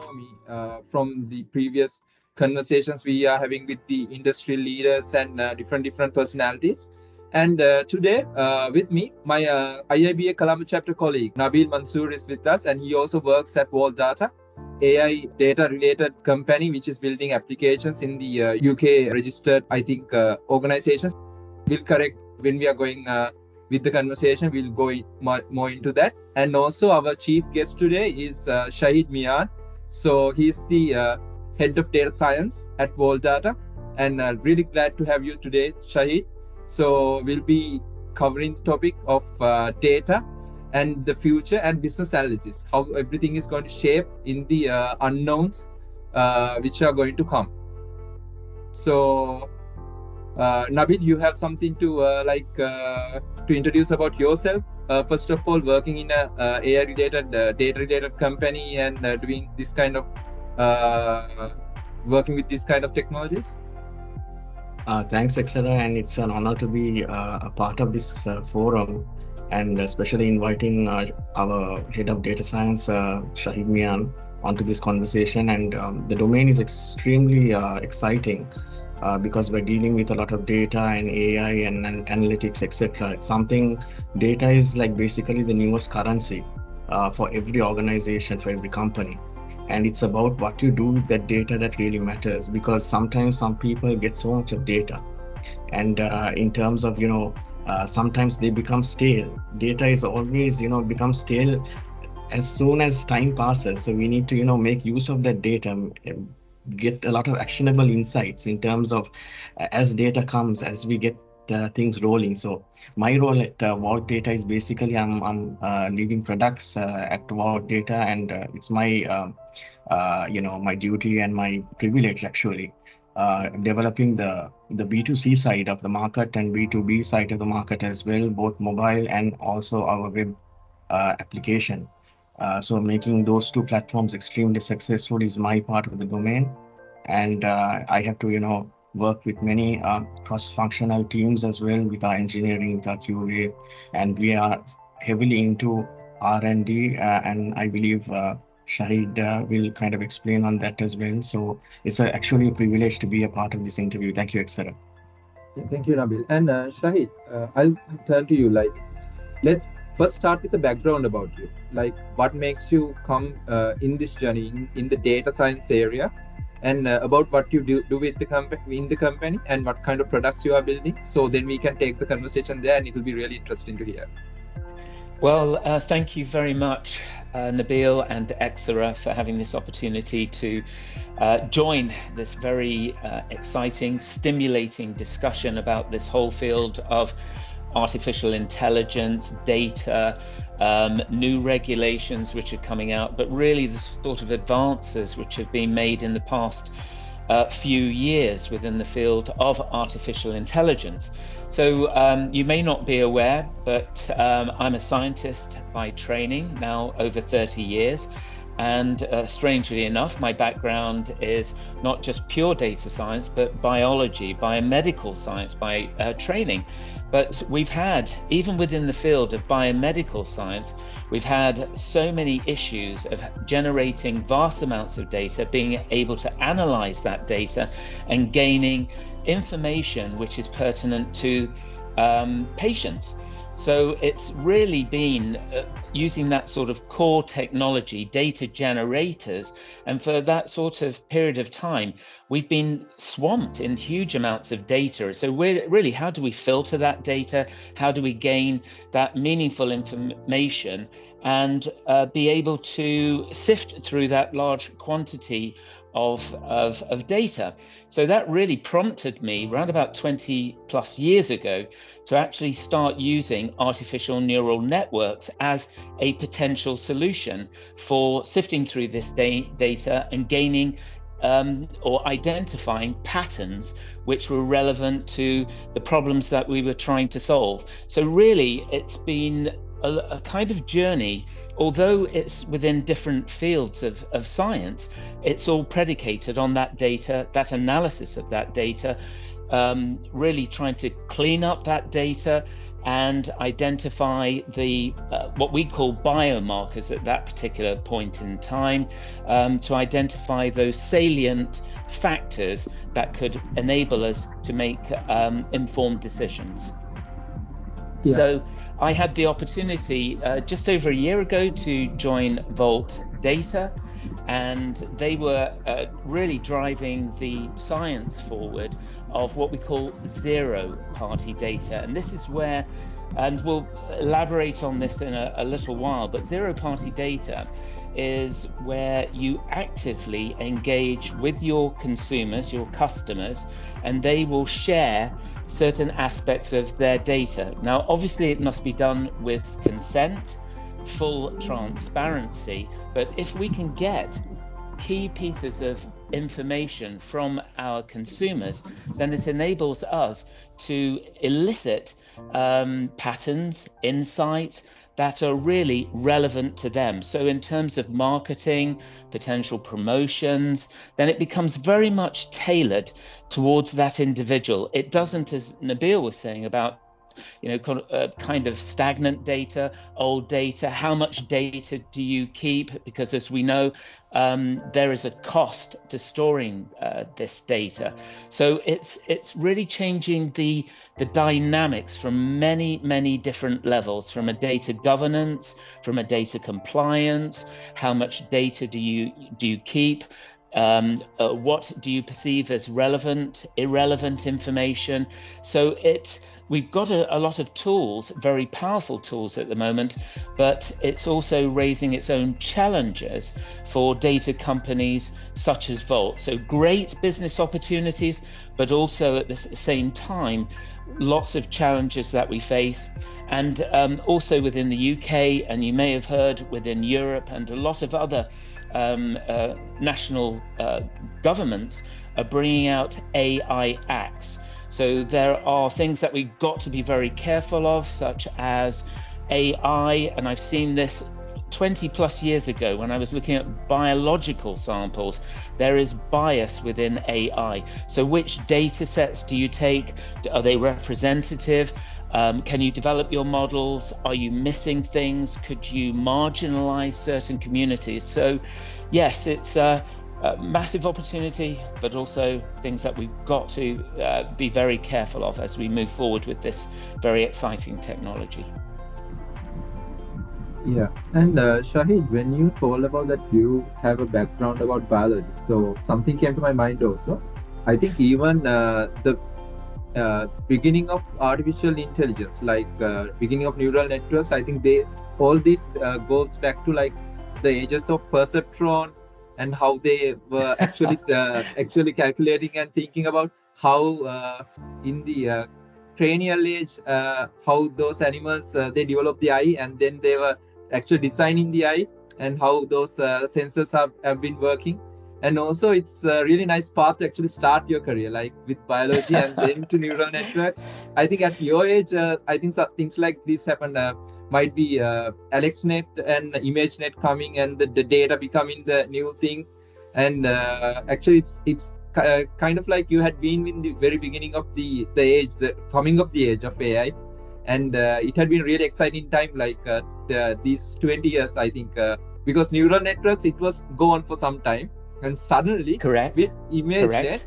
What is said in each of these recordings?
know me from the previous conversations we are having with the industry leaders and different personalities. And today, with me, my IIBA Colombo chapter colleague Nabeel Mansoor is with us, and he also works at Vault Data, AI data related company which is building applications in the UK registered, I think, organizations. We'll correct when we are going with the conversation. We'll go more into that. And also, our chief guest today is Shahid Mian. So he's the head of data science at Vault Data, and really glad to have you today, Shahid. So we'll be covering the topic of data and the future and business analysis, how everything is going to shape in the unknowns which are going to come. So Nabil, you have something to to introduce about yourself. First of all, working in a AI-related, data-related company and doing this kind of working with this kind of technologies. Thanks, Eksara, and it's an honor to be a part of this forum, and especially inviting our head of data science, Shahid Mian, onto this conversation. And the domain is extremely exciting because we're dealing with a lot of data and AI and analytics, etc. It's something, data is like basically the newest currency for every organization, for every company. And it's about what you do with that data that really matters, because sometimes some people get so much of data, and in terms of sometimes they become stale. Data is always becomes stale as soon as time passes. So we need to make use of that data, get a lot of actionable insights in terms of as data comes, as we get things rolling. So my role at Vault Data is basically I'm leading products at Vault Data, and it's my my duty and my privilege actually, developing the B2C side of the market and B2B side of the market as well, both mobile and also our web application. So making those two platforms extremely successful is my part of the domain, and I have to work with many cross-functional teams as well, with our engineering, with our QA, and we are heavily into R&D, and I believe Shahid will kind of explain on that as well. So it's actually a privilege to be a part of this interview. Thank you, Eksara. Yeah, thank you, Nabil. And Shahid, I'll turn to you. Let's first start with the background about you. What makes you come in this journey in the data science area, and about what you do with the company in the company, and what kind of products you are building. So then we can take the conversation there, and it will be really interesting to hear. Well, thank you very much, Nabeel and Eksara, for having this opportunity to join this very exciting, stimulating discussion about this whole field of artificial intelligence, data, new regulations which are coming out, but really the sort of advances which have been made in the past few years within the field of artificial intelligence. So you may not be aware, but I'm a scientist by training, now over 30 years. And strangely enough, my background is not just pure data science, but biology, biomedical science by training. But we've had, even within the field of biomedical science, we've had so many issues of generating vast amounts of data, being able to analyze that data and gaining information which is pertinent to patients. So it's really been using that sort of core technology, data generators, and for that sort of period of time, we've been swamped in huge amounts of data. So we're really, how do we filter that data? How do we gain that meaningful information and be able to sift through that large quantity of data? So that really prompted me around about 20 plus years ago to actually start using artificial neural networks as a potential solution for sifting through this data and gaining or identifying patterns which were relevant to the problems that we were trying to solve. So really, it's been a kind of journey. Although it's within different fields of science, it's all predicated on that data, that analysis of that data, really trying to clean up that data and identify the what we call biomarkers at that particular point in time, to identify those salient factors that could enable us to make informed decisions. Yeah. So I had the opportunity just over a year ago to join Vault Data, and they were really driving the science forward of what we call zero-party data. And this is where, and we'll elaborate on this in a little while, but zero-party data is where you actively engage with your consumers, your customers, and they will share certain aspects of their data. Now, obviously, it must be done with consent, full transparency, but if we can get key pieces of information from our consumers, then it enables us to elicit patterns, insights that are really relevant to them. So in terms of marketing, potential promotions, then it becomes very much tailored towards that individual. It doesn't, as Nabeel was saying about, kind of stagnant data, old data. How much data do you keep? Because as we know, there is a cost to storing this data. So it's really changing the dynamics from many different levels, from a data governance, from a data compliance. How much data do you keep? What do you perceive as relevant, irrelevant information? So we've got a lot of tools, very powerful tools at the moment, but it's also raising its own challenges for data companies such as Vault. So great business opportunities, but also at the same time, lots of challenges that we face. And also within the UK, and you may have heard within Europe and a lot of other national governments are bringing out AI acts. So there are things that we've got to be very careful of, such as AI, and I've seen this 20 plus years ago when I was looking at biological samples. There is bias within AI. So which data sets do you take? Are they representative? Can you develop your models? Are you missing things? Could you marginalize certain communities? So yes, it's a massive opportunity, but also things that we've got to be very careful of as we move forward with this very exciting technology. Yeah, and Shahid, when you told about that you have a background about biology, so something came to my mind also. I think even the beginning of artificial intelligence, like beginning of neural networks, I think all this goes back to like the ages of perceptron and how they were actually calculating and thinking about how in the cranial age how those animals they developed the eye, and then they were actually designing the eye and how those sensors have been working. And also it's a really nice path to actually start your career, like with biology and then to neural networks. I think at your age, I think things like this happen. Might be AlexNet and ImageNet coming, and the data becoming the new thing. And actually, it's kind of like you had been in the very beginning of the age, the coming of the age of AI, and it had been really exciting time, like these 20 years, I think, because neural networks it was go on for some time. And suddenly, Correct. with ImageNet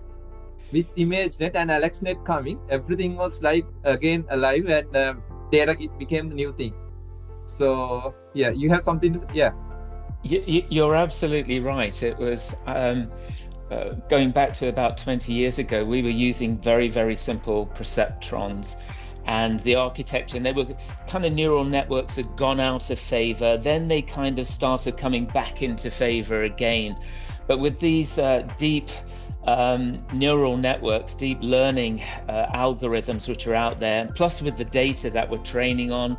and AlexNet coming, everything was like again alive, and data became the new thing. So yeah, you have something to say? Yeah. You're absolutely right. It was going back to about 20 years ago, we were using very simple perceptrons, and the architecture, and they were kind of neural networks had gone out of favor. Then they kind of started coming back into favor again. But with these deep neural networks, deep learning algorithms which are out there, plus with the data that we're training on,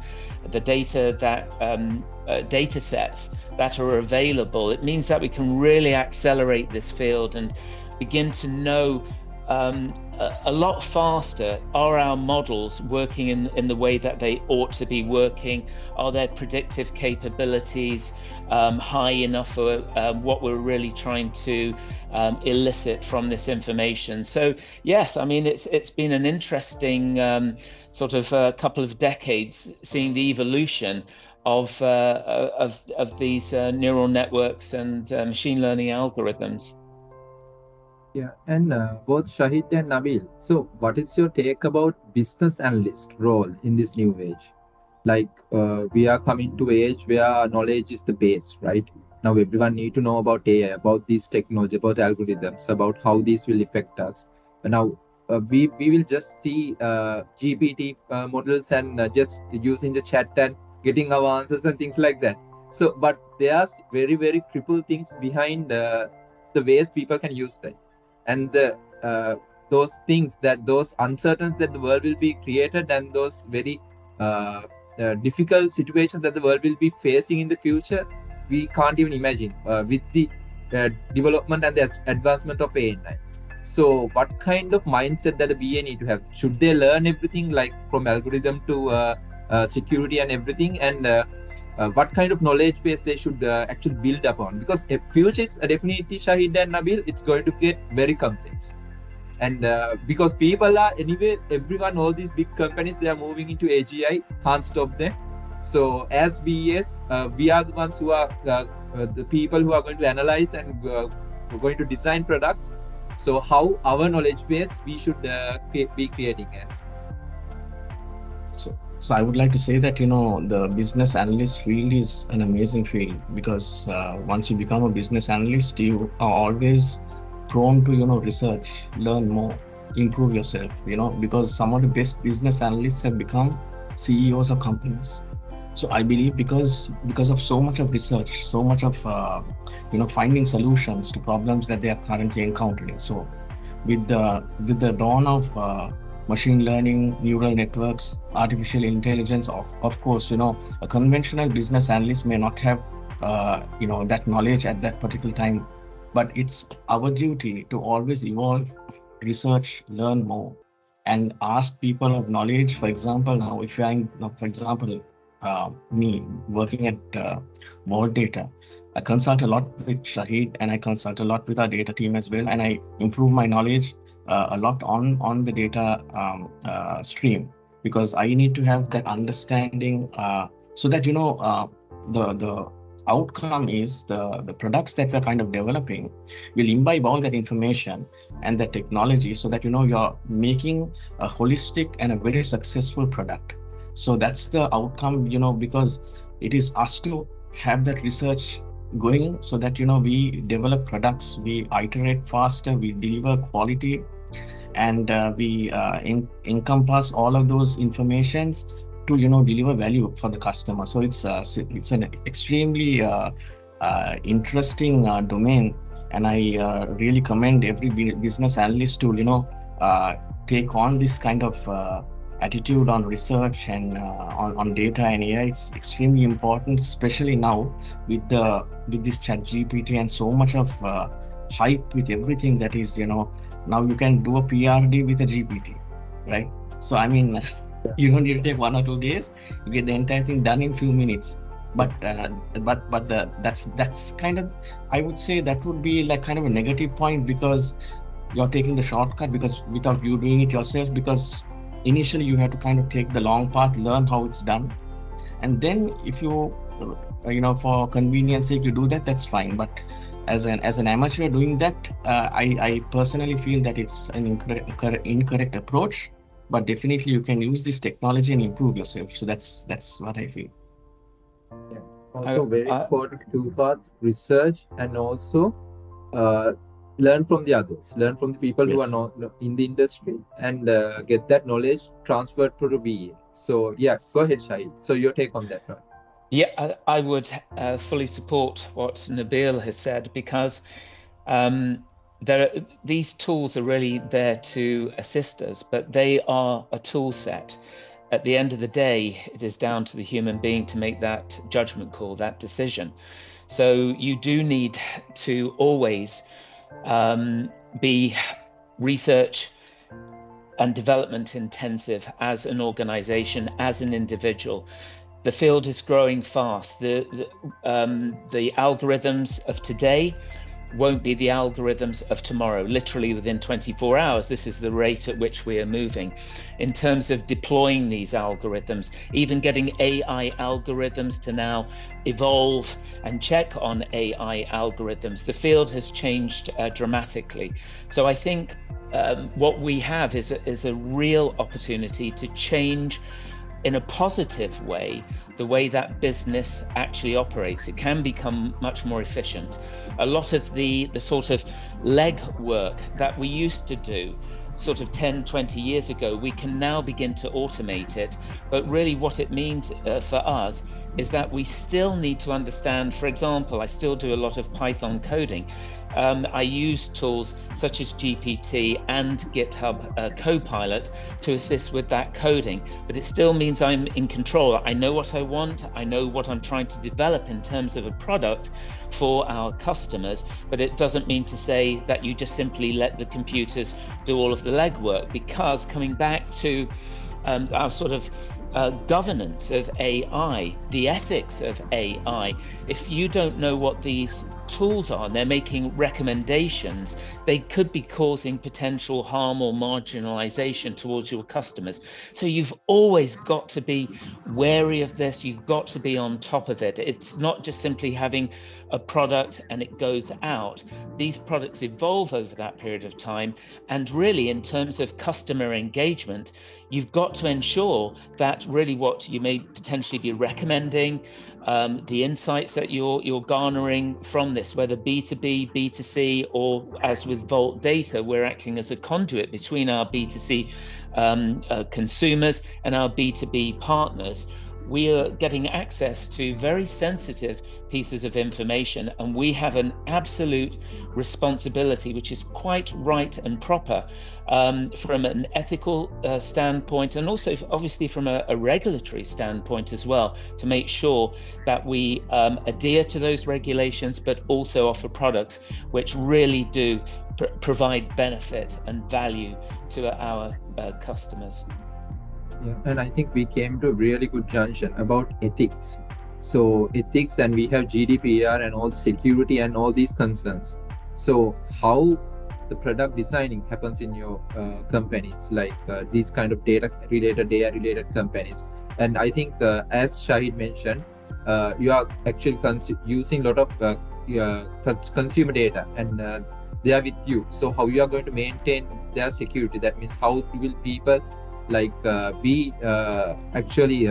the data that data sets that are available, it means that we can really accelerate this field and begin to know a lot faster? Are our models working in the way that they ought to be working? Are their predictive capabilities high enough for what we're really trying to elicit from this information? So yes, I mean, it's been an interesting sort of couple of decades seeing the evolution of these neural networks and machine learning algorithms. Yeah, and both Shahid and Nabeel. So, what is your take about business analyst role in this new age? Like, we are coming to age where knowledge is the base, right? Now, everyone need to know about AI, about these technology, about algorithms, about how these will affect us. Now, we will just see GPT models and just using the chat and getting our answers and things like that. So, but there's very critical things behind the ways people can use that, and those things, that those uncertainties that the world will be created, and those very uh, difficult situations that the world will be facing in the future, we can't even imagine with the development and the advancement of AI. So what kind of mindset that a BA need to have? Should they learn everything, like from algorithm to security and everything, and what kind of knowledge base they should actually build upon? Because if future is definitely, Shahid and Nabil, it's going to get very complex. And because people are anyway, everyone, all these big companies, they are moving into AGI, can't stop them. So as BES, we are the ones who are the people who are going to analyze and going to design products. So how our knowledge base we should be creating as. So I would like to say that, the business analyst field is an amazing field because once you become a business analyst, you are always prone to, research, learn more, improve yourself, because some of the best business analysts have become CEOs of companies. So I believe because of so much of research, so much of finding solutions to problems that they are currently encountering. So with the dawn of machine learning, neural networks, artificial intelligence, of course, a conventional business analyst may not have that knowledge at that particular time, but it's our duty to always evolve, research, learn more, and ask people of knowledge. For example, now if I'm now, for example, me working at More Data, I consult a lot with Shahid and I consult a lot with our data team as well, and I improve my knowledge a lot on the data stream, because I need to have that understanding so that the outcome is the products that we're kind of developing will imbibe all that information and that technology, so that you're making a holistic and a very successful product. So that's the outcome, because it is us to have that research going, so that we develop products, we iterate faster, we deliver quality, and we encompass all of those informations to deliver value for the customer. So it's an extremely interesting domain, and I really commend every business analyst to uh, take on this kind of attitude on research and on data and AI. It's extremely important, especially now with this chat GPT and so much of hype with everything that is, now you can do a PRD with a GPT, right? So I mean, you don't need to take 1 or 2 days. You get the entire thing done in few minutes. That's kind of, I would say that would be like kind of a negative point, because you're taking the shortcut, because without you doing it yourself, because initially you have to kind of take the long path, learn how it's done, and then if you for convenience sake you do that, that's fine. But as an amateur doing that, I personally feel that it's an incorrect approach. But definitely you can use this technology and improve yourself. So that's what I feel. Yeah. Also, very I, important two parts: research and also uh, learn from the others, learn from the people who are Yes. not in the industry, and get that knowledge transferred to the BA. So, yeah, go ahead, Shahid. So, your take on that one. yeah, I would fully support what Nabeel has said, because um, these tools are really there to assist us, but they are a tool set. At the end of the day, it is down to the human being to make that judgment call, that decision. So you do need to always be research and development intensive as an organization, as an individual. The field is growing fast. The algorithms of today won't be the algorithms of tomorrow. Literally within 24 hours, this is the rate at which we are moving. In terms of deploying these algorithms, even getting AI algorithms to now evolve and check on AI algorithms, the field has changed dramatically. So I think what we have is a real opportunity to change in a positive way the way that business actually operates. It can become much more efficient. A lot of the sort of leg work that we used to do sort of 10, 20 years ago, we can now begin to automate it. But really what it means for us is that we still need to understand, for example, I still do a lot of Python coding. I use tools such as GPT and GitHub Copilot to assist with that coding, but it still means I'm in control. I know what I want, I know what I'm trying to develop in terms of a product for our customers, but it doesn't mean to say that you just simply let the computers do all of the legwork, because coming back to our sort of governance of AI, the ethics of AI, if you don't know what these tools are and they're making recommendations, they could be causing potential harm or marginalization towards your customers. So you've always got to be wary of this. You've got to be on top of it. It's not just simply having a product and it goes out. These products evolve over that period of time. And really, in terms of customer engagement, you've got to ensure that really what you may potentially be recommending, the insights that you're garnering from this, whether B2B, B2C, or as with Vault Data, we're acting as a conduit between our B2C consumers and our B2B partners. We are getting access to very sensitive pieces of information, and we have an absolute responsibility, which is quite right and proper from an ethical standpoint, and also obviously from a regulatory standpoint as well, to make sure that we adhere to those regulations, but also offer products which really do provide benefit and value to our customers. Yeah, and I think we came to a really good junction about ethics. So ethics, and we have GDPR and all security and all these concerns. So how the product designing happens in your companies, like these kind of data related companies. And I think as Shahid mentioned, you are actually using a lot of consumer data, and they are with you. So how you are going to maintain their security? That means how will people like be actually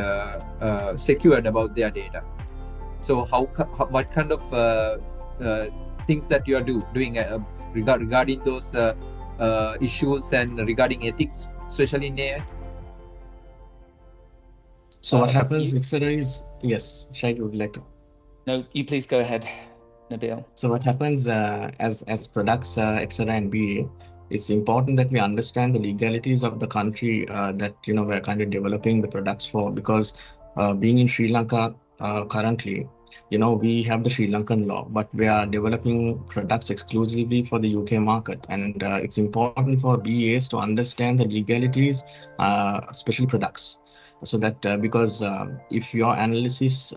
secured about their data? So what kind of things that you are doing regarding those issues and regarding ethics, especially in AI? So what happens, Eksara, is, yes, Shahid would like to. No, you please go ahead, Nabeel. So what happens as products, Eksara and BA, it's important that we understand the legalities of the country that we're kind of developing the products for, because being in Sri Lanka currently, we have the Sri Lankan law, but we are developing products exclusively for the UK market, and it's important for BAs to understand the legalities, especially products, so that because if your analysis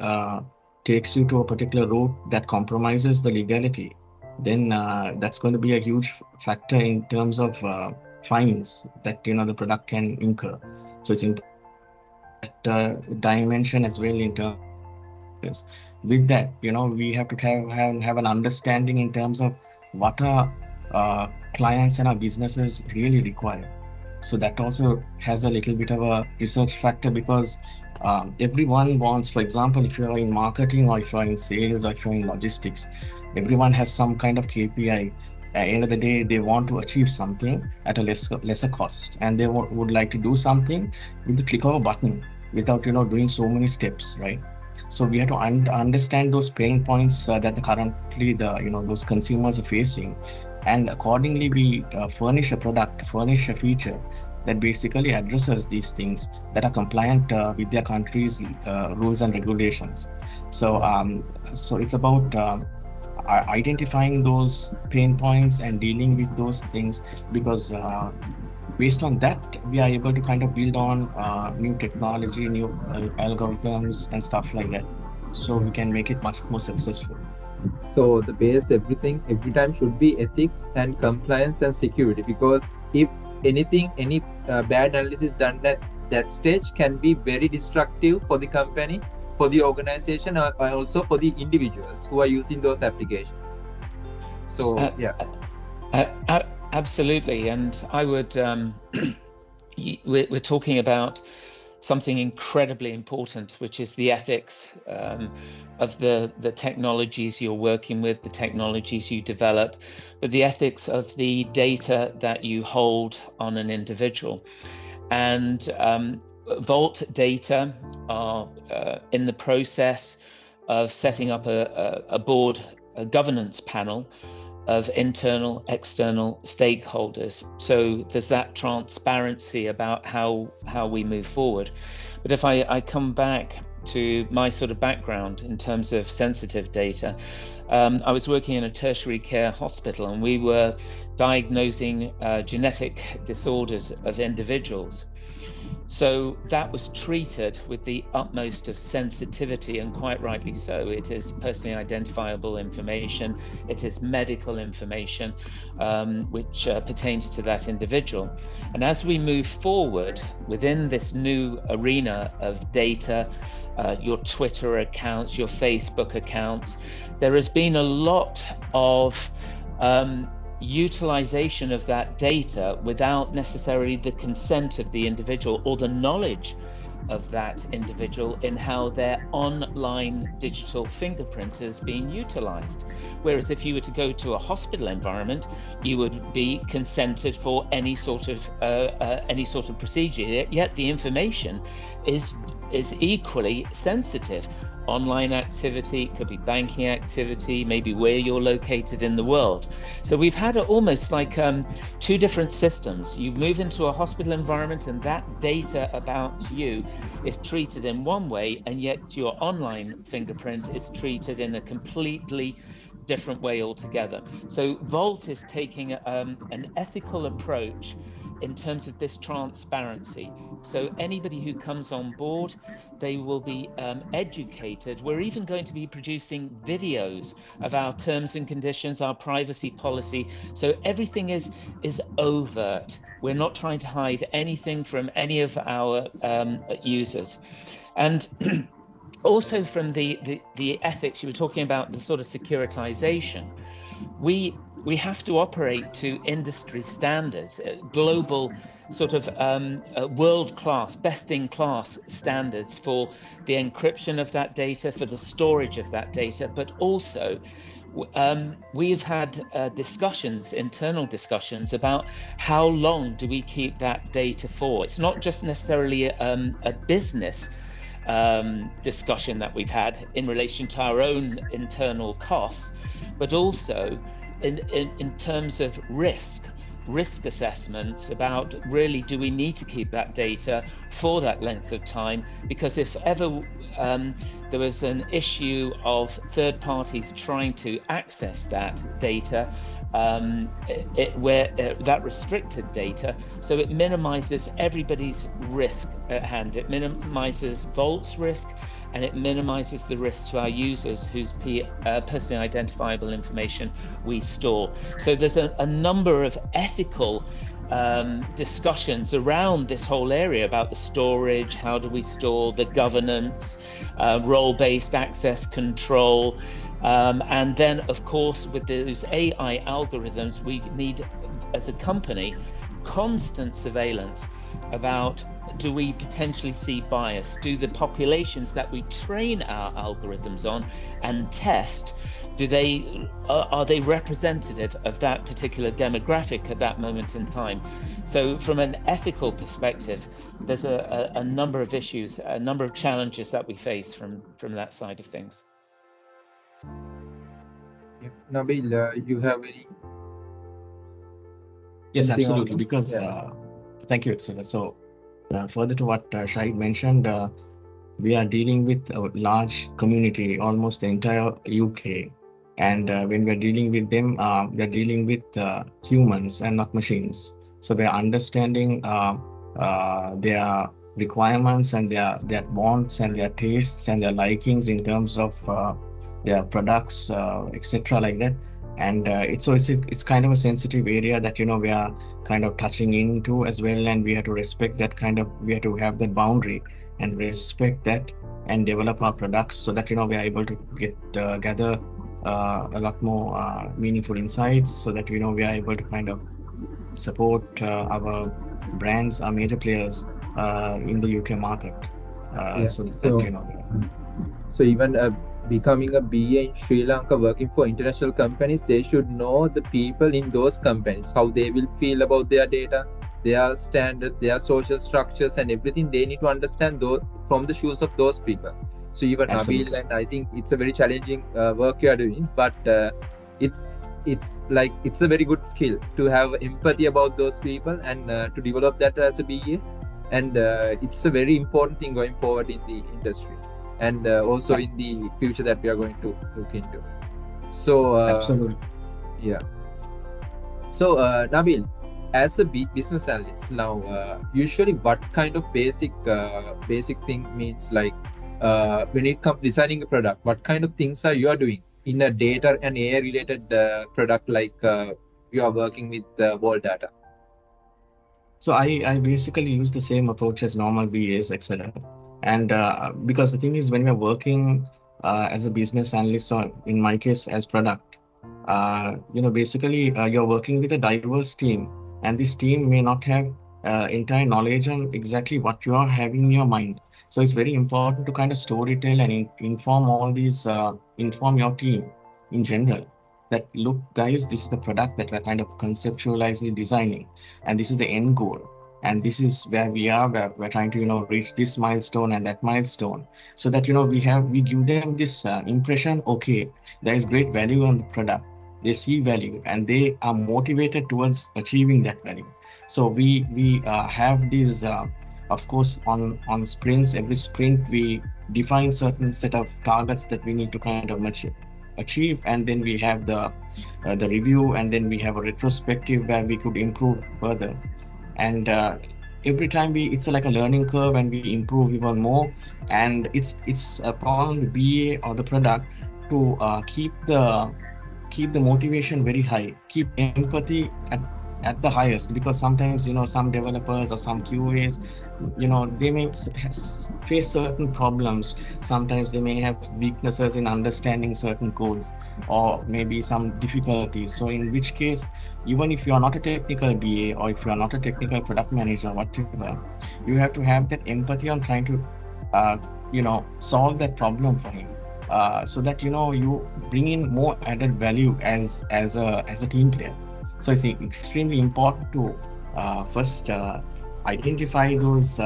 takes you to a particular route that compromises the legality, then that's going to be a huge factor in terms of fines that the product can incur. So it's important that dimension as well in terms of legalities. With that, we have to have an understanding in terms of what our clients and our businesses really require. So that also has a little bit of a research factor, because everyone wants, for example, if you're in marketing or if you're in sales or if you're in logistics, everyone has some kind of KPI. At the end of the day, they want to achieve something at a lesser cost, and they would like to do something with the click of a button without doing so many steps, right? So we have to understand those pain points that currently those consumers are facing, and accordingly we furnish a feature that basically addresses these things that are compliant with their country's rules and regulations. So so it's about identifying those pain points and dealing with those things, because based on that we are able to kind of build on new technology, new algorithms and stuff like that, so we can make it much more successful. So the base everything every time should be ethics and compliance and security, because if anything, any bad analysis done at that stage can be very destructive for the company, for the organization, or also for the individuals who are using those applications. So Uh, yeah. Absolutely, and I would. We're talking about something incredibly important, which is the ethics of the technologies you're working with, the technologies you develop, but the ethics of the data that you hold on an individual. And Vault data are in the process of setting up a board, a governance panel of internal, external stakeholders. So there's that transparency about how we move forward. But if I come back to my sort of background in terms of sensitive data, I was working in a tertiary care hospital, and we were diagnosing genetic disorders of individuals. So that was treated with the utmost of sensitivity, and quite rightly so. It is personally identifiable information, it is medical information which pertains to that individual. And as we move forward within this new arena of data, your Twitter accounts, your Facebook accounts, there has been a lot of utilization of that data without necessarily the consent of the individual or the knowledge of that individual in how their online digital fingerprint is being utilized. Whereas if you were to go to a hospital environment, you would be consented for any sort of procedure. Yet the information is equally sensitive. Online activity, could be banking activity, maybe where you're located in the world. So we've had almost like two different systems. You move into a hospital environment and that data about you is treated in one way, and yet your online fingerprint is treated in a completely different way altogether. So Vault is taking an ethical approach in terms of this transparency. So anybody who comes on board, they will be educated. We're even going to be producing videos of our terms and conditions, our privacy policy. So everything is overt. We're not trying to hide anything from any of our users. And also from the ethics, you were talking about the sort of securitization. We have to operate to industry standards, global sort of world class, best in class standards for the encryption of that data, for the storage of that data, but also we've had discussions, internal discussions about how long do we keep that data for. It's not just necessarily a business discussion that we've had in relation to our own internal costs, but also in terms of risk assessments about really, do we need to keep that data for that length of time? Because if ever there was an issue of third parties trying to access that data, where that restricted data, so it minimizes everybody's risk at hand. It minimizes Vault's risk, and it minimizes the risk to our users whose personally identifiable information we store. So there's a number of ethical discussions around this whole area about the storage, how do we store, the governance, role-based access control. And then, of course, with those AI algorithms, we need, as a company, constant surveillance about, do we potentially see bias? Do the populations that we train our algorithms on and test, are they representative of that particular demographic at that moment in time? So from an ethical perspective, there's a number of issues, a number of challenges that we face from that side of things. Yeah. Nabil, you have any Yes, anything on absolutely. that? Because Yeah. thank you, Eksara. So further to what Shahid mentioned, we are dealing with a large community, almost the entire UK. And when we're dealing with them, we're dealing with humans and not machines. So we're understanding their requirements and their wants and their tastes and their likings in terms of their products, etc., like that. And it's kind of a sensitive area that we are kind of touching into as well, and we have to respect that we have to have that boundary and respect that and develop our products so that we are able to gather a lot more meaningful insights so that we are able to kind of support our brands, our major players in the UK market. Yeah. So that So so even becoming a BA in Sri Lanka, working for international companies, they should know the people in those companies, how they will feel about their data, their standards, their social structures, and everything. They need to understand those from the shoes of those people. So even Nabeel, absolutely. and I think it's a very challenging work you are doing, but it's a very good skill to have empathy about those people and to develop that as a BA, and it's a very important thing going forward in the industry and also in the future that we are going to look into. So, Absolutely. yeah. So, Nabil, as a business analyst, now, usually what kind of basic thing means like when it comes designing a product, what kind of things are you are doing in a data and AI related product like you are working with World Data? So I basically use the same approach as normal BAs, etc. And because the thing is, when we're working as a business analyst, or in my case as product, basically you're working with a diverse team, and this team may not have entire knowledge on exactly what you are having in your mind. So it's very important to kind of story tell and inform inform your team in general that look, guys, this is the product that we're kind of conceptualizing, designing, and this is the end goal, and this is where we are, where we're trying to reach this milestone and that milestone, so that we give them this impression, okay, there is great value on the product, they see value and they are motivated towards achieving that value. So we have these of course on sprints, every sprint we define certain set of targets that we need to kind of achieve, and then we have the review, and then we have a retrospective where we could improve further. And every time it's like a learning curve, and we improve even more. And it's upon the BA or the product to keep the motivation very high, keep empathy at the highest, because sometimes some developers or some QAs, they may face certain problems. Sometimes they may have weaknesses in understanding certain codes, or maybe some difficulties. So in which case, even if you are not a technical BA, or if you are not a technical product manager, whatever, you have to have that empathy on trying to solve that problem for him, so that you bring in more added value as a team player. So it's extremely important to first identify those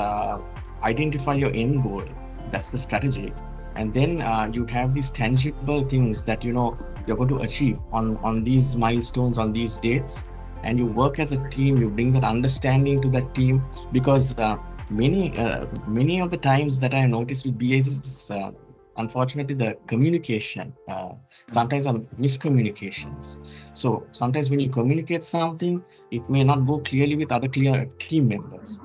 identify your end goal. That's the strategy. And then you have these tangible things that you're going to achieve on these milestones, on these dates, and you work as a team. You bring that understanding to that team, because many of the times that I noticed with BAs is this, unfortunately, the communication, sometimes are miscommunications. So sometimes when you communicate something, it may not go clearly with other clear team members.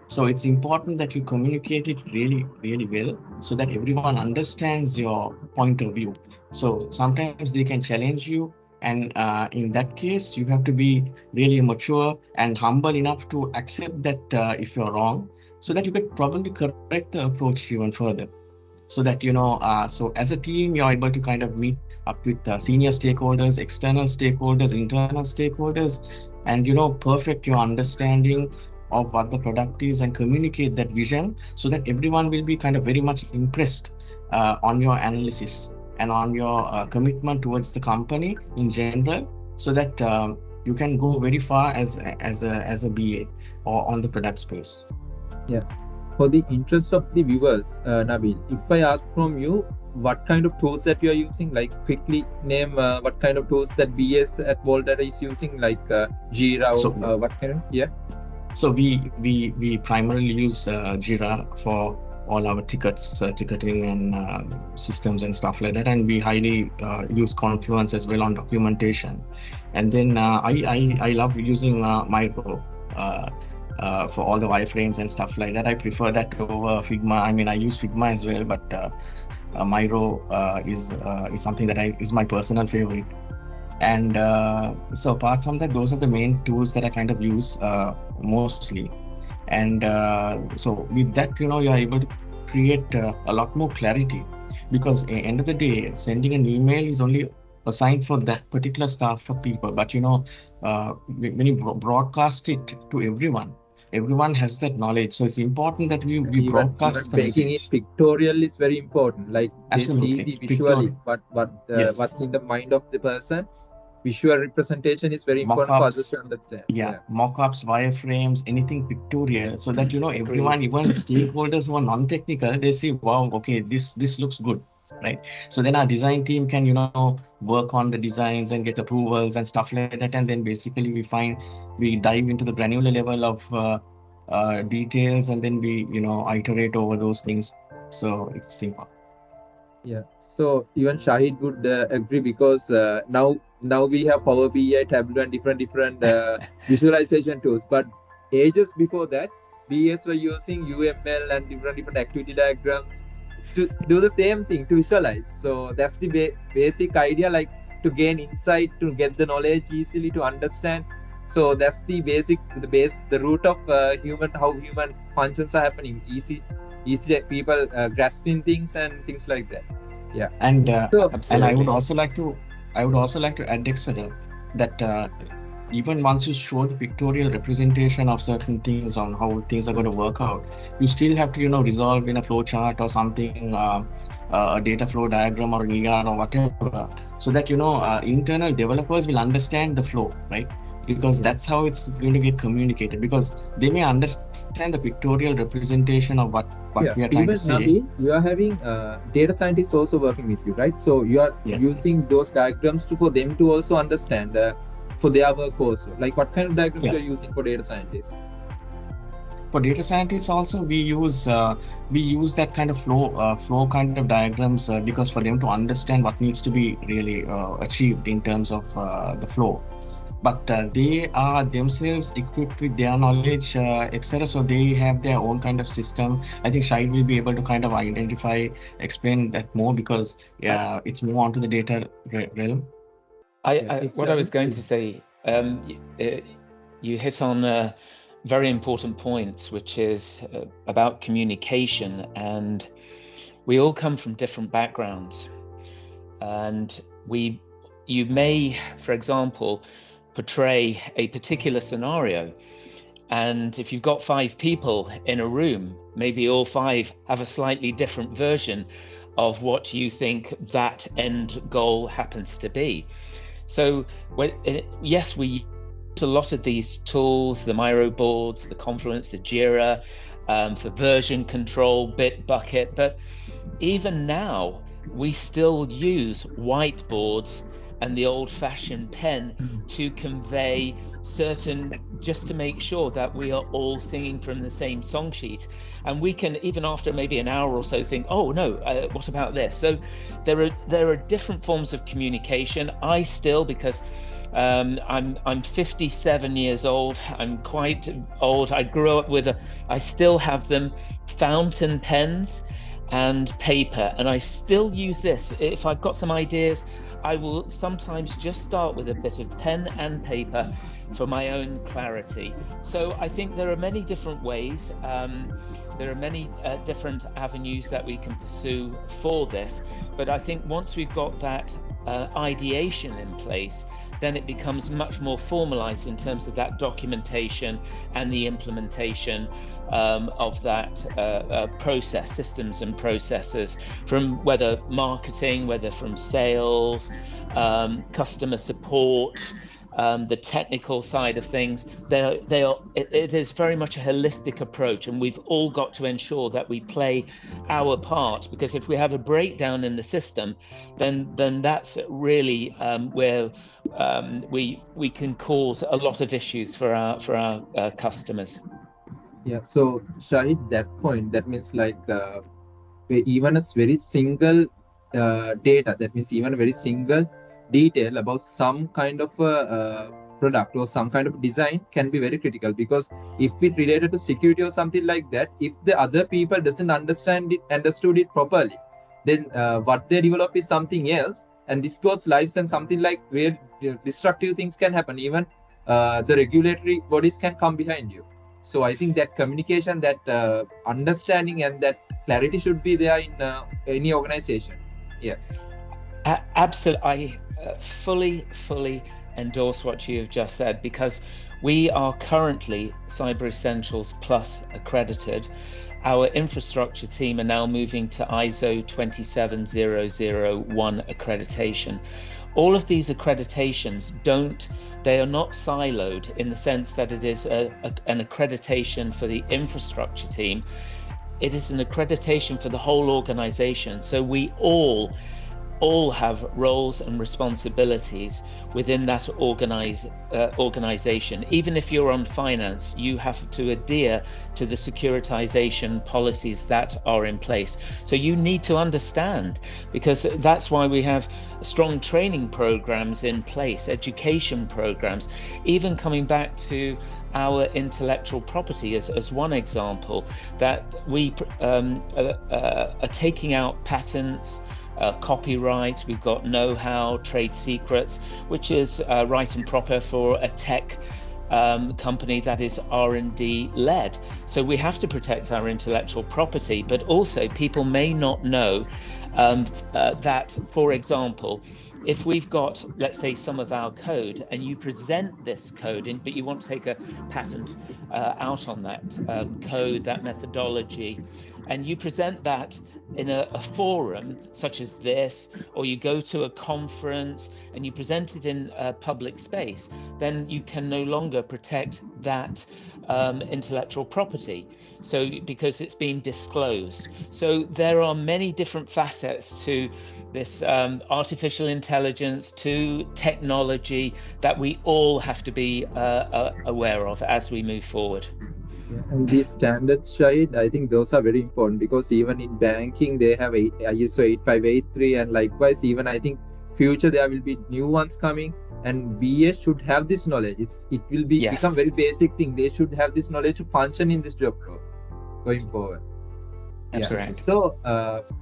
So it's important that you communicate it really, really well, so that everyone understands your point of view. So sometimes they can challenge you, and in that case, you have to be really mature and humble enough to accept that if you're wrong, so that you could probably correct the approach even further. So that so as a team, you're able to kind of meet up with senior stakeholders, external stakeholders, internal stakeholders, and perfect your understanding of what the product is, and communicate that vision, so that everyone will be kind of very much impressed on your analysis and on your commitment towards the company in general, so that you can go very far as a BA or on the product space. Yeah. For the interest of the viewers, Nabil, if I ask from you, what kind of tools that you are using, like quickly name what kind of tools that BS at Volta is using, like Jira or So what kind of, yeah. So we primarily use Jira for all our ticketing and systems and stuff like that. And we highly use Confluence as well on documentation. And then I love using Micro for all the wireframes and stuff like that. I prefer that over Figma. I mean, I use Figma as well, but Micro is something that is my personal favorite. And so apart from that, those are the main tools that I kind of use mostly. And so with that, you are able to create a lot more clarity, because at the end of the day, sending an email is only assigned for that particular staff of people. But when you broadcast it to everyone, everyone has that knowledge. So it's important that we Even broadcast the making it message. pictorial is very important. Like they see Absolutely. the visually Pictorial. what's Yes. in the mind of the person. Visual representation is very important for others Mock-ups, to understand. yeah, Yeah. mock-ups, wireframes, anything pictorial, so that everyone, Agreed. even stakeholders who are non-technical, they see, wow, okay, this looks good, right? So then our design team can work on the designs and get approvals and stuff like that, and then basically we dive into the granular level of details, and then we iterate over those things. So it's simple. Yeah, so even Shahid would agree because now we have Power BI, Tableau, and different visualization tools. But ages before that, BS were using UML and different activity diagrams to do the same thing to visualize. So that's the basic idea, like to gain insight, to get the knowledge easily, to understand. So that's the basic, the root of how human functions are happening. Easy people grasping things and things like that. Yeah. And So I would Absolutely. also like to add, Dexter, that even once you show the pictorial representation of certain things on how things are going to work out, you still have to resolve in a flow chart or something, a data flow diagram or an ER or whatever, so that internal developers will understand the flow, right? Because yeah, that's how it's going to get communicated. Because they may understand the pictorial representation of what we are yeah. trying to say. Even Nabeel, you are having data scientists also working with you, right? So you are Yeah. using those diagrams for them to also understand for their work also. Like what kind of diagrams Yeah. you are using for data scientists? For data scientists also, we use that kind of flow kind of diagrams, because for them to understand what needs to be really achieved in terms of the flow. But they are themselves equipped with their knowledge, etc. So they have their own kind of system. I think Shahid will be able to kind of explain that more, because I, it's more onto the data realm. Yeah, what I Eksara, was going to please. say, you hit on very important points, which is about communication, and we all come from different backgrounds, and you may, for example, portray a particular scenario, and if you've got 5 people in a room, maybe all 5 have a slightly different version of what you think that end goal happens to be. So yes, we use a lot of these tools, the Miro boards, the Confluence, the Jira, for version control, Bitbucket, but even now we still use whiteboards and the old-fashioned pen to convey just to make sure that we are all singing from the same song sheet. And we can, even after maybe an hour or so, think, oh no, what about this? So there are different forms of communication. I still, because I'm 57 years old, I'm quite old, I grew up with I still have them, fountain pens and paper, and I still use this. If I've got some ideas, I will sometimes just start with a bit of pen and paper for my own clarity. So I think there are many different ways. There are many different avenues that we can pursue for this. But I think once we've got that ideation in place, then it becomes much more formalized in terms of that documentation and the implementation of that process, systems and processes, from whether marketing, whether from sales, customer support, the technical side of things. It is very much a holistic approach, and we've all got to ensure that we play our part, because if we have a breakdown in the system, then that's really where we can cause a lot of issues for our customers. Yeah. So Shahid, that point, that means like even a very single data, that means even a very single detail about some kind of a product or some kind of design can be very critical, because if it related to security or something like that, if the other people doesn't understood it properly, then what they develop is something else, and this goes lives and something like where destructive things can happen. Even the regulatory bodies can come behind you. So I think that communication, that understanding, and that clarity should be there in any organization. Yeah. Absolutely, I fully endorse what you have just said, because we are currently Cyber Essentials Plus accredited. Our infrastructure team are now moving to ISO 27001 accreditation. All of these accreditations they are not siloed in the sense that it is an accreditation for the infrastructure team. It is an accreditation for the whole organization. So we all have roles and responsibilities within that organization. Even if you're on finance, you have to adhere to the securitization policies that are in place. So you need to understand, because that's why we have strong training programs in place, education programs, even coming back to our intellectual property as one example, that we are taking out patents, copyright, we've got know-how, trade secrets, which is right and proper for a tech company that is R&D led. So we have to protect our intellectual property, but also people may not know that, for example, if we've got, let's say, some of our code and you present this code in, but you want to take a patent out on that code, that methodology, and you present that in a forum such as this, or you go to a conference and you present it in a public space, then you can no longer protect that intellectual property. So because it's been disclosed. So there are many different facets to this artificial intelligence, to technology, that we all have to be aware of as we move forward. Yeah, and these standards, Shahid, I think those are very important, because even in banking they have ISO 8583, and likewise, even I think future there will be new ones coming, and BA should have this knowledge. It will be become Yes, very basic thing. They should have this knowledge to function in this job going forward. Yeah. Absolutely. correct. So,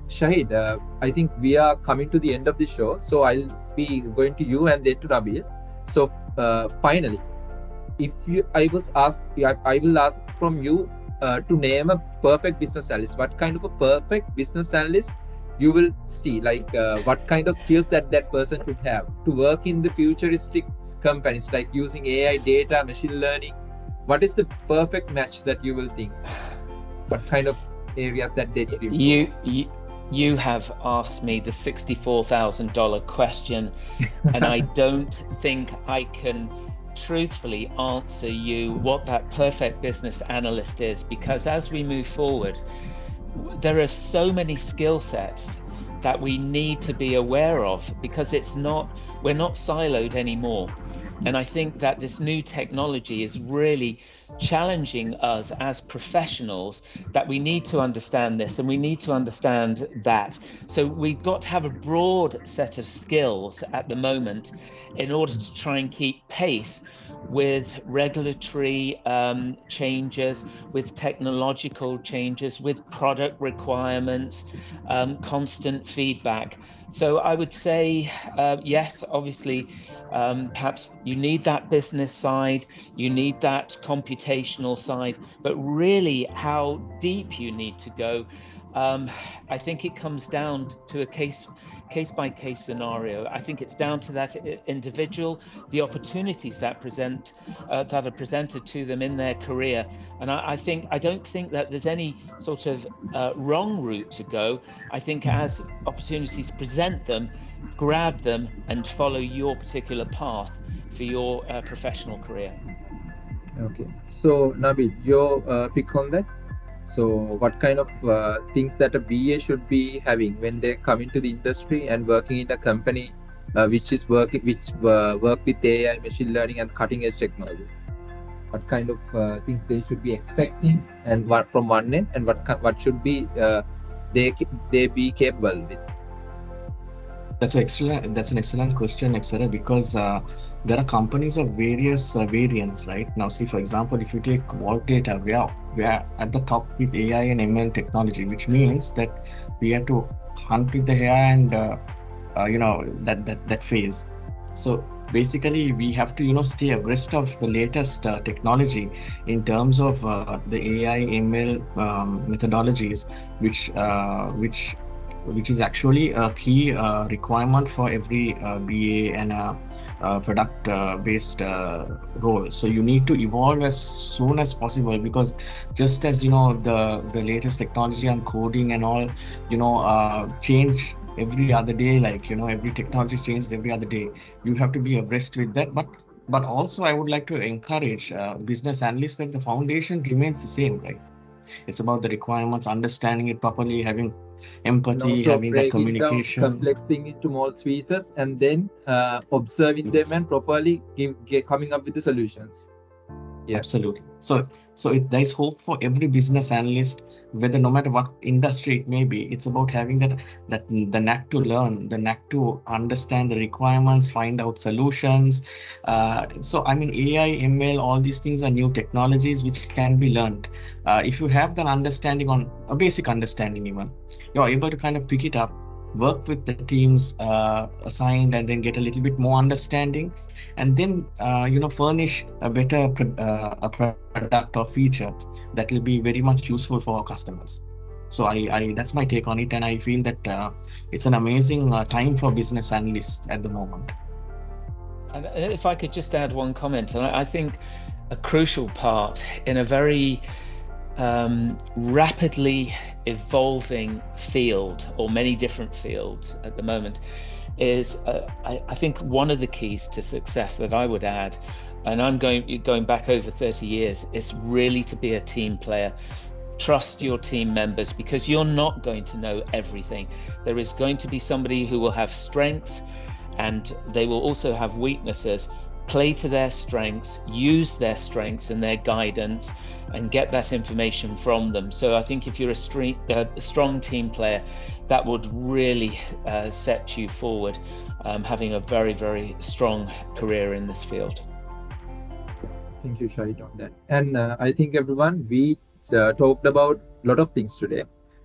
Shahid, I think we are coming to the end of the show. So I'll be going to you and then to Nabeel. So, finally, if you I was asked I will ask from you to name a perfect business analyst. What kind of a perfect business analyst you will see, like what kind of skills that that person should have to work in the futuristic companies, like using AI, data, machine learning? What is the perfect match that you will think? What kind of areas that they need to improve You, on? you you have asked me the $64,000 question, and I don't think I can truthfully answer you what that perfect business analyst is, because as we move forward, there are so many skill sets that we need to be aware of, because we're not siloed anymore. And I think that this new technology is really challenging us as professionals, that we need to understand this and we need to understand that. So we've got to have a broad set of skills at the moment in order to try and keep pace with regulatory changes, with technological changes, with product requirements, constant feedback. So I would say, yes, obviously, perhaps you need that business side, you need that computational side, but really how deep you need to go, um, I think it comes down to a case by case scenario. I think it's down to that individual, the opportunities that are presented to them in their career. And I don't think that there's any sort of wrong route to go. I think as opportunities present them, grab them and follow your particular path for your professional career. Okay. So, Nabil, your pick on that. So, what kind of things that a BA should be having when they come into the industry and working in a company which work with AI, machine learning, and cutting edge technology? what kind of things they should be expecting, and what from one end, and what should be they be capable with. That's an excellent question, Eksara, because there are companies of various variants, right? Now, see, for example, if you take Vault Data, we are at the top with AI and ML technology, which means that we have to hunt with the AI and that phase. So basically, we have to stay abreast of the latest technology in terms of the AI ML methodologies, which uh, which which is actually a key requirement for every BA and a product based role. So you need to evolve as soon as possible, because just as the latest technology and coding and all change every other day, like every technology changes every other day. You have to be abreast with that, but also I would like to encourage business analysts that the foundation remains the same, right? It's about the requirements, understanding it properly, having And empathy, also having that breaking down communication. complex thing into small pieces, and then observing them Yes. and properly coming up with the solutions. Yeah. Absolutely. There is hope for every business analyst, whether no matter what industry it may be. It's about having that the knack to learn, the knack to understand the requirements, find out solutions. So I mean, AI, ML, all these things are new technologies which can be learned. If you have that understanding, on a basic understanding even, you're able to kind of pick it up, work with the teams assigned, and then get a little bit more understanding, and then furnish a better a product or feature that will be very much useful for our customers. So I that's my take on it, and I feel that it's an amazing time for business analysts at the moment. And if I could just add one comment, and I think a crucial part in a very rapidly evolving field, or many different fields at the moment, is I think one of the keys to success that I would add, and I'm going back over 30 years, is really to be a team player. Trust your team members, because you're not going to know everything. There is going to be somebody who will have strengths, and they will also have weaknesses. Play to their strengths, use their strengths and their guidance, and get that information from them. So I think if you're a strong team player, that would really set you forward, having a very, very strong career in this field. Thank you, Shahid, on that. And I think everyone, we talked about a lot of things today.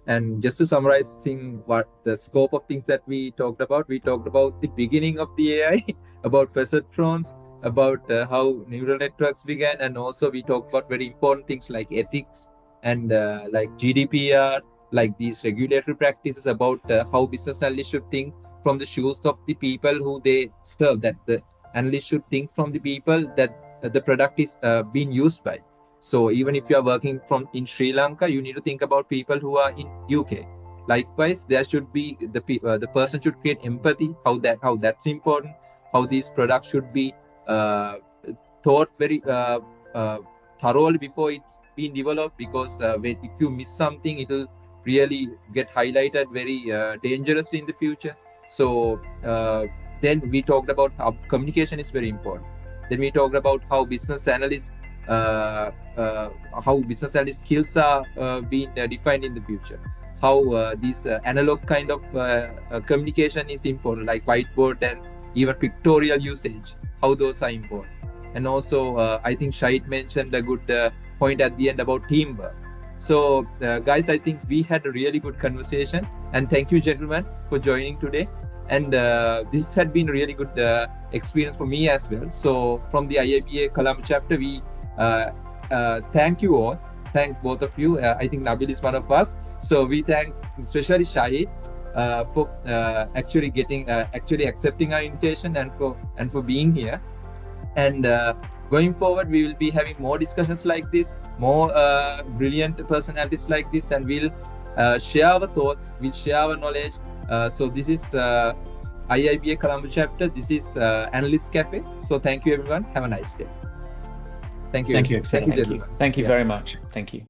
And just to summarizing what the scope of things that we talked about the beginning of the AI, about perceptrons, about how neural networks began, and also we talked about very important things like ethics and like GDPR, like these regulatory practices, about how business analysts should think from the shoes of the people who they serve, that the analysts should think from the people that the product is being used by. So even if you are working from in Sri Lanka, you need to think about people who are in UK. Likewise, there should be the person should create empathy. How that's important. How these products should be uh, thought very uh, thoroughly before it's been developed. Because if you miss something, it'll really get highlighted very dangerously in the future. So then we talked about how communication is very important. Then we talked about uh, uh, how business analyst skills are being defined in the future. How this analog kind of communication is important, like whiteboard and even pictorial usage. How those are important. And also, I think Shahid mentioned a good point at the end about teamwork. So, guys, I think we had a really good conversation, and thank you, gentlemen, for joining today. And this had been a really good experience for me as well. So, from the IIBA Colombo chapter, we thank you all. Thank both of you. I think Nabeel is one of us. So we thank especially Shahid for actually accepting our invitation, and for being here. And going forward, we will be having more discussions like this, more brilliant personalities like this, and we'll share our thoughts, we'll share our knowledge. So this is IIBA Colombo chapter. This is Analyst Cafe. So thank you, everyone. Have a nice day. Thank you. Thank you, Thank Eksara. you, Thank you. gentlemen. Thank you Yeah. very much. Thank you.